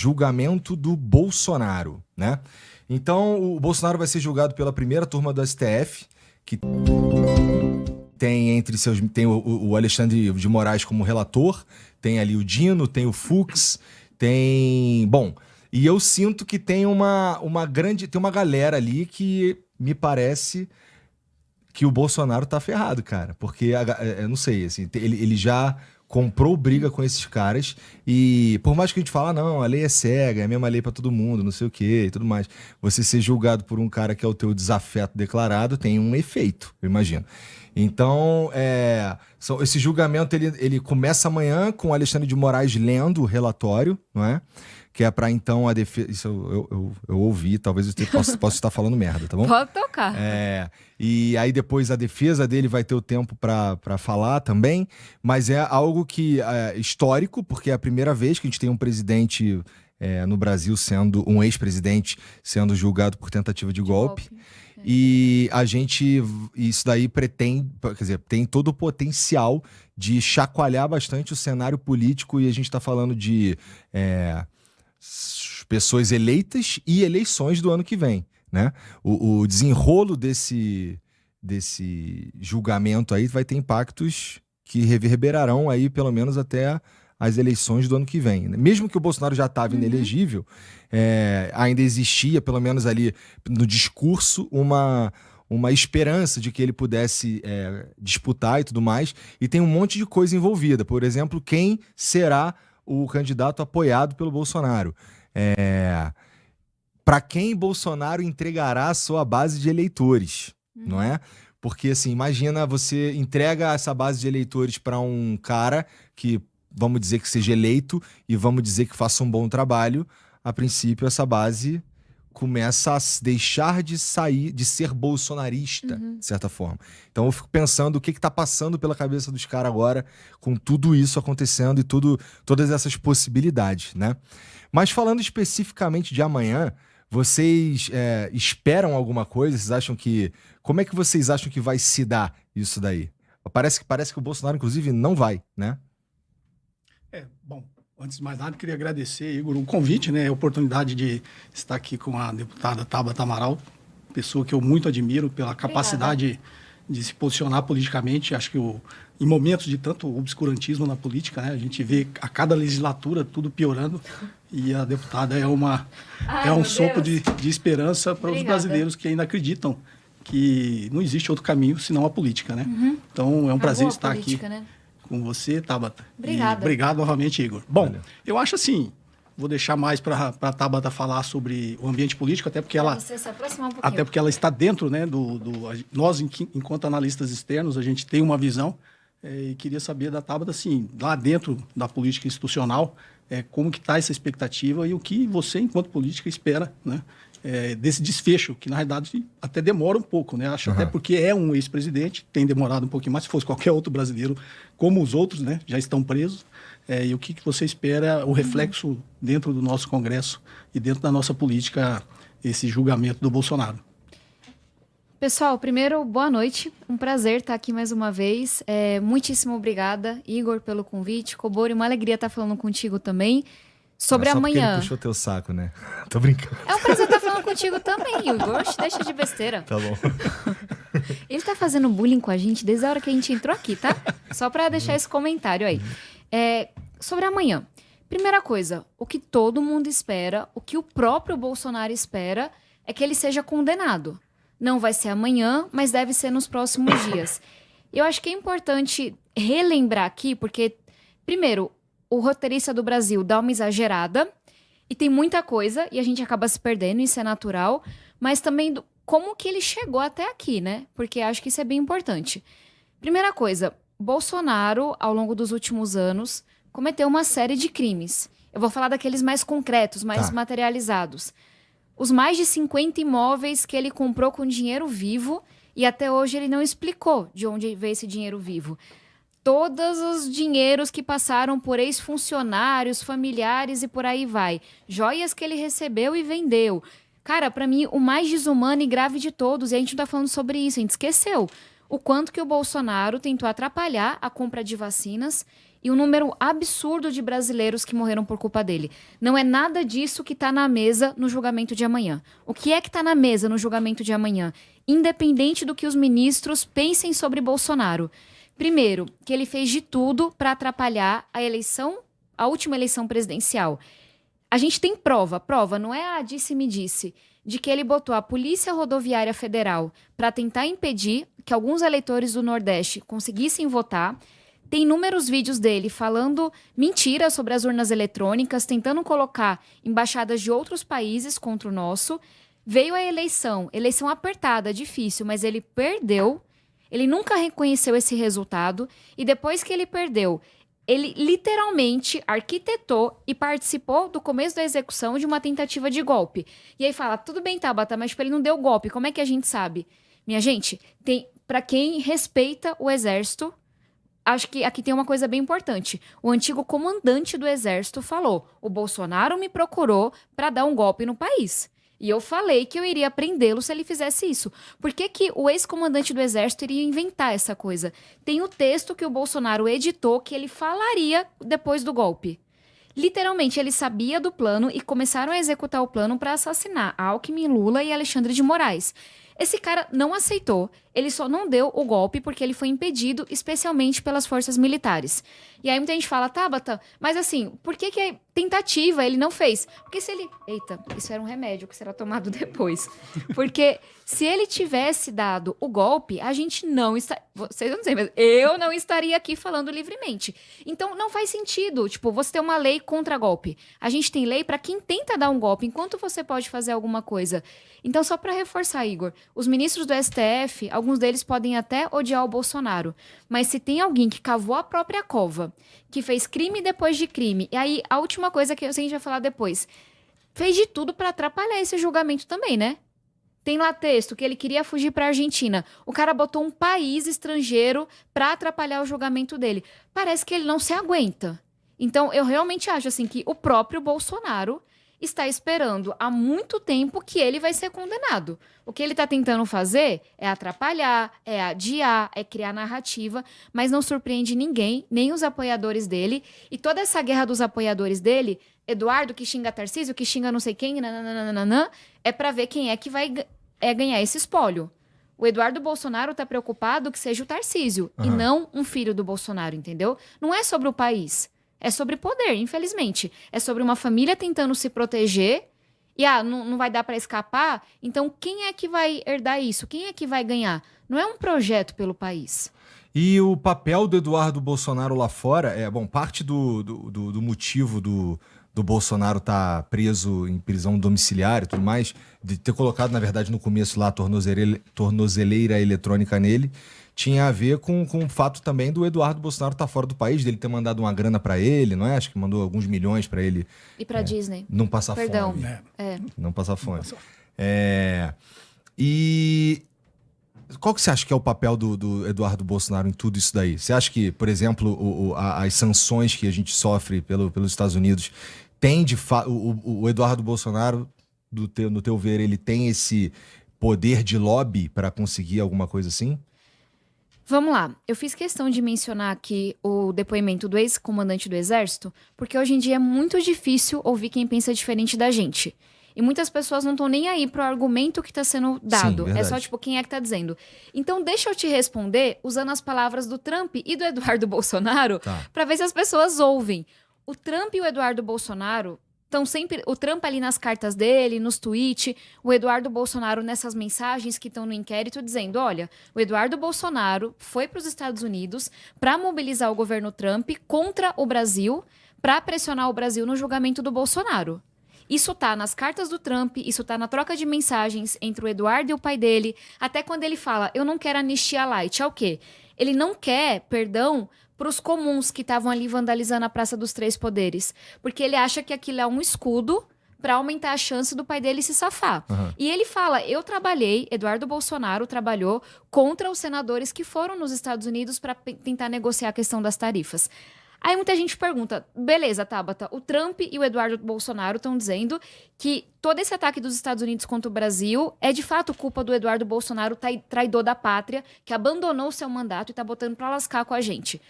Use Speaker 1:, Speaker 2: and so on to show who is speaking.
Speaker 1: julgamento do Bolsonaro, né? Então, o Bolsonaro vai ser julgado pela primeira turma do STF, que tem entre seus... Tem o Alexandre de Moraes como relator, tem ali o Dino, tem o Fux, tem... Bom, e eu sinto que tem uma grande... Tem uma galera ali que me parece que o Bolsonaro tá ferrado, cara. Porque, eu não sei, assim, ele já comprou briga com esses caras e por mais que a gente fale, não, a lei é cega, é a mesma lei pra todo mundo, não sei o quê e tudo mais, você ser julgado por um cara que é o teu desafeto declarado tem um efeito, eu imagino. Então, esse julgamento ele começa amanhã com o Alexandre de Moraes lendo o relatório, não é? Que é para então a defesa... Isso eu ouvi, talvez eu possa estar falando merda, tá bom?
Speaker 2: Pode tocar.
Speaker 1: E aí depois a defesa dele vai ter o tempo para falar também, mas é algo que é histórico, porque é a primeira vez que a gente tem um presidente no Brasil um ex-presidente sendo julgado por tentativa de golpe. E isso daí pretende, quer dizer, tem todo o potencial de chacoalhar bastante o cenário político, e a gente está falando de pessoas eleitas e eleições do ano que vem, né? O desenrolo desse julgamento aí vai ter impactos que reverberarão aí pelo menos até as eleições do ano que vem. Mesmo que o Bolsonaro já estava inelegível, ainda existia, pelo menos ali no discurso, uma esperança de que ele pudesse disputar e tudo mais, e tem um monte de coisa envolvida. Por exemplo, quem será o candidato apoiado pelo Bolsonaro? Para quem Bolsonaro entregará a sua base de eleitores, não é? Porque, assim, imagina, você entrega essa base de eleitores para um cara que, vamos dizer que seja eleito e vamos dizer que faça um bom trabalho. A princípio, essa base começa a deixar de ser bolsonarista, de certa forma. Então eu fico pensando o que está passando pela cabeça dos caras agora com tudo isso acontecendo e todas essas possibilidades, né? Mas falando especificamente de amanhã, vocês esperam alguma coisa? Vocês acham que... Como é que vocês acham que vai se dar isso daí? Parece que o Bolsonaro, inclusive, não vai, né?
Speaker 3: Bom, antes de mais nada, queria agradecer, Igor, o convite, né, a oportunidade de estar aqui com a deputada Tabata Amaral, pessoa que eu muito admiro pela capacidade de se posicionar politicamente. Acho que em momentos de tanto obscurantismo na política, né, a gente vê a cada legislatura tudo piorando, e a deputada é um sopro de esperança para os brasileiros que ainda acreditam que não existe outro caminho senão a política, né? Então é um prazer estar aqui, né, com você, Tabata.
Speaker 2: Obrigada.
Speaker 3: E obrigado novamente, Igor. Bom,
Speaker 1: Valeu.
Speaker 3: Eu acho assim, vou deixar mais para a Tabata falar sobre o ambiente político, até porque
Speaker 2: você se aproximar um pouquinho.
Speaker 3: até porque ela está dentro, né, nós, enquanto analistas externos, a gente tem uma visão, e queria saber da Tabata, assim, lá dentro da política institucional, como que está essa expectativa e o que você, enquanto política, espera, né, desse desfecho, que na realidade até demora um pouco, né? Acho até porque é um ex-presidente, tem demorado um pouquinho mais. Se fosse qualquer outro brasileiro, como os outros, né, já estão presos. E o que você espera, o reflexo dentro do nosso Congresso e dentro da nossa política, esse julgamento do Bolsonaro?
Speaker 2: Pessoal, primeiro, boa noite. Um prazer estar aqui mais uma vez. Muitíssimo obrigada, Igor, pelo convite. Cobori, uma alegria estar falando contigo também. Sobre
Speaker 1: só
Speaker 2: amanhã.
Speaker 1: Porque ele puxou teu saco, né? Tô brincando.
Speaker 2: É um prazer estar falando contigo também, Igor. Deixa de besteira.
Speaker 1: Tá bom.
Speaker 2: Ele tá fazendo bullying com a gente desde a hora que a gente entrou aqui, tá? Só pra deixar esse comentário aí. Sobre amanhã. Primeira coisa, o que todo mundo espera, o que o próprio Bolsonaro espera, é que ele seja condenado. Não vai ser amanhã, mas deve ser nos próximos dias. Eu acho que é importante relembrar aqui, porque, primeiro, o roteirista do Brasil dá uma exagerada, e tem muita coisa, e a gente acaba se perdendo, isso é natural, mas também como que ele chegou até aqui, né? Porque acho que isso é bem importante. Primeira coisa, Bolsonaro, ao longo dos últimos anos, cometeu uma série de crimes. Eu vou falar daqueles mais concretos, mais materializados. Os mais de 50 imóveis que ele comprou com dinheiro vivo, e até hoje ele não explicou de onde veio esse dinheiro vivo. Todos os dinheiros que passaram por ex-funcionários, familiares e por aí vai. Joias que ele recebeu e vendeu. Cara, pra mim, o mais desumano e grave de todos, e a gente não tá falando sobre isso, a gente esqueceu o quanto que o Bolsonaro tentou atrapalhar a compra de vacinas e um número absurdo de brasileiros que morreram por culpa dele. Não é nada disso que está na mesa no julgamento de amanhã. O que é que está na mesa no julgamento de amanhã? Independente do que os ministros pensem sobre Bolsonaro. Primeiro, que ele fez de tudo para atrapalhar a última eleição presidencial. A gente tem prova, não é disse-me disse, de que ele botou a Polícia Rodoviária Federal para tentar impedir que alguns eleitores do Nordeste conseguissem votar. Tem inúmeros vídeos dele falando mentiras sobre as urnas eletrônicas, tentando colocar embaixadas de outros países contra o nosso. Veio a eleição apertada, difícil, mas ele perdeu. Ele nunca reconheceu esse resultado e depois que ele perdeu, ele literalmente arquitetou e participou do começo da execução de uma tentativa de golpe. E aí fala, tudo bem, Tabata, mas tipo, ele não deu golpe, como é que a gente sabe? Minha gente, para quem respeita o Exército, acho que aqui tem uma coisa bem importante. O antigo comandante do Exército falou, o Bolsonaro me procurou para dar um golpe no país. E eu falei que eu iria prendê-lo se ele fizesse isso. Por que que o ex-comandante do Exército iria inventar essa coisa? Tem o texto que o Bolsonaro editou que ele falaria depois do golpe. Literalmente, ele sabia do plano e começaram a executar o plano para assassinar Alckmin, Lula e Alexandre de Moraes. Esse cara não aceitou, ele só não deu o golpe porque ele foi impedido, especialmente pelas forças militares. E aí muita gente fala, Tabata, mas assim, por que que é tentativa ele não fez? Porque se ele... Eita, isso era um remédio que será tomado depois. Porque se ele tivesse dado o golpe, a gente não está... Vocês não sei, mas eu não estaria aqui falando livremente. Então não faz sentido, tipo, você ter uma lei contra golpe. A gente tem lei para quem tenta dar um golpe, enquanto você pode fazer alguma coisa. Então só para reforçar, Igor, os ministros do STF, alguns deles podem até odiar o Bolsonaro, mas se tem alguém que cavou a própria cova, que fez crime depois de crime, e aí a última coisa que eu sei que a gente vai falar depois, fez de tudo para atrapalhar esse julgamento também, né? Tem lá texto que ele queria fugir para a Argentina. O cara botou um país estrangeiro para atrapalhar o julgamento dele. Parece que ele não se aguenta. Então, eu realmente acho assim que o próprio Bolsonaro está esperando há muito tempo que ele vai ser condenado. O que ele está tentando fazer é atrapalhar, é adiar, é criar narrativa, mas não surpreende ninguém, nem os apoiadores dele. E toda essa guerra dos apoiadores dele, Eduardo que xinga Tarcísio, que xinga não sei quem, nananana, é para ver quem é que vai ganhar esse espólio. O Eduardo Bolsonaro está preocupado que seja o Tarcísio, e não um filho do Bolsonaro, entendeu? Não é sobre o país. É sobre poder, infelizmente. É sobre uma família tentando se proteger e, não vai dar para escapar. Então, quem é que vai herdar isso? Quem é que vai ganhar? Não é um projeto pelo país.
Speaker 1: E o papel do Eduardo Bolsonaro lá fora, parte do motivo do Bolsonaro estar preso em prisão domiciliar e tudo mais, de ter colocado, na verdade, no começo lá a tornozeleira eletrônica nele, tinha a ver com o fato também do Eduardo Bolsonaro estar fora do país, dele ter mandado uma grana pra ele, não é? Acho que mandou alguns milhões pra ele.
Speaker 2: E pra Disney.
Speaker 1: Não passar fome. Não passar fome. E qual que você acha que é o papel do Eduardo Bolsonaro em tudo isso daí? Você acha que, por exemplo, as sanções que a gente sofre pelos Estados Unidos, tem de fato... O Eduardo Bolsonaro, no teu ver, ele tem esse poder de lobby para conseguir alguma coisa assim?
Speaker 2: Vamos lá, eu fiz questão de mencionar aqui o depoimento do ex-comandante do Exército, porque hoje em dia é muito difícil ouvir quem pensa diferente da gente. E muitas pessoas não estão nem aí pro argumento que está sendo dado.
Speaker 1: Sim,
Speaker 2: é só tipo, quem é que tá dizendo. Então deixa eu te responder usando as palavras do Trump e do Eduardo Bolsonaro, para ver se as pessoas ouvem. O Trump e o Eduardo Bolsonaro estão sempre... O Trump ali nas cartas dele, nos tweets, o Eduardo Bolsonaro nessas mensagens que estão no inquérito dizendo, olha, o Eduardo Bolsonaro foi para os Estados Unidos para mobilizar o governo Trump contra o Brasil, para pressionar o Brasil no julgamento do Bolsonaro. Isso tá nas cartas do Trump, isso tá na troca de mensagens entre o Eduardo e o pai dele, até quando ele fala, eu não quero anistia light, é o quê? Ele não quer perdão para os comuns que estavam ali vandalizando a Praça dos Três Poderes, porque ele acha que aquilo é um escudo para aumentar a chance do pai dele se safar. E ele fala, Eduardo Bolsonaro trabalhou contra os senadores que foram nos Estados Unidos para tentar negociar a questão das tarifas. Aí muita gente pergunta, beleza, Tabata, o Trump e o Eduardo Bolsonaro estão dizendo que todo esse ataque dos Estados Unidos contra o Brasil é de fato culpa do Eduardo Bolsonaro, traidor da pátria, que abandonou o seu mandato e está botando para lascar com a gente.